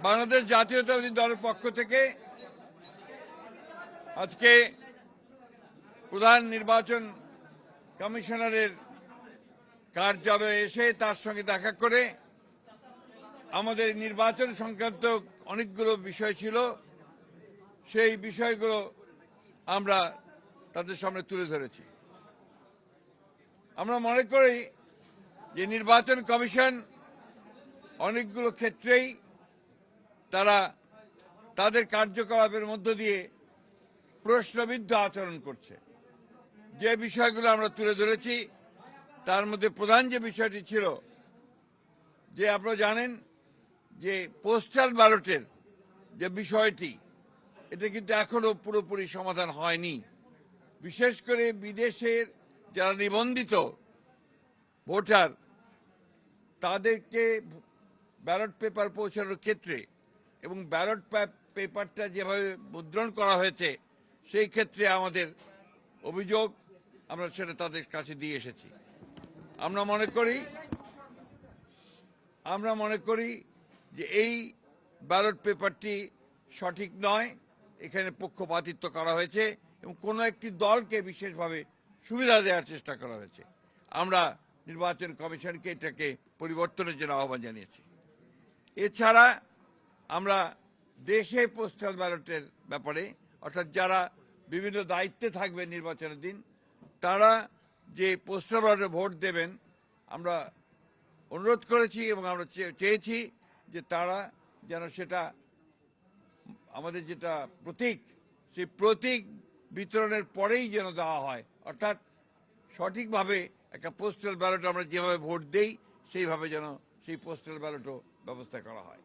বাংলাদেশ জাতীয়তাবাদী দলের পক্ষ থেকে আজকে প্রধান নির্বাচন কমিশনারের কার্যালয়ে এসে তার সঙ্গে দেখা করে আমাদের নির্বাচন সংক্রান্ত অনেকগুলো বিষয় ছিল, সেই বিষয়গুলো আমরা তাদের সামনে তুলে ধরেছি। আমরা মনে করি যে নির্বাচন কমিশন অনেকগুলো ক্ষেত্রেই তারা তাদের কার্যকলাপের মধ্য দিয়ে প্রশ্নবিদ্ধ আচরণ করছে। যে বিষয়গুলো আমরা তুলে ধরেছি তার মধ্যে প্রধান যে বিষয়টি ছিল যে আপনারা জানেন যে পোস্টাল ব্যালটের যে বিষয়টি, এটা কিন্তু এখনো পুরোপুরি সমাধান হয়নি। বিশেষ করে বিদেশের যারা নিবন্ধিত ভোটার তাদেরকে ব্যালট পেপার পৌঁছানোর ক্ষেত্রে এবং ব্যালট পেপারটা যেভাবে মুদ্রণ করা হয়েছে সেই ক্ষেত্রে আমাদের অভিযোগ, আমরা সেটা তাদের কাছে দিয়ে এসেছি। আমরা মনে করি যে এই ব্যালট পেপারটি সঠিক নয়, এখানে পক্ষপাতিত্ব করা হয়েছে এবং কোনো একটি দলকে বিশেষভাবে সুবিধা দেওয়ার চেষ্টা করা হয়েছে। আমরা নির্বাচন কমিশনকে এটাকে পরিবর্তনের জন্য আহ্বান জানিয়েছি। এছাড়া আমরা দেশে পোস্টাল ব্যালটের ব্যাপারে, অর্থাৎ যারা বিভিন্ন দায়িত্বে থাকবে নির্বাচনের দিন, তারা যে পোস্টাল ব্যালটে ভোট দেবেন, আমরা অনুরোধ করেছি এবং আমরা চেয়েছি যে তারা যেন সেটা আমাদের যেটা প্রতীক, সেই প্রতীক বিতরণের পরেই যেন দেওয়া হয়, অর্থাৎ সঠিকভাবে একটা পোস্টাল ব্যালট আমরা যেভাবে ভোট দেই সেইভাবে যেন সেই পোস্টাল ব্যালটও ব্যবস্থা করা হয়।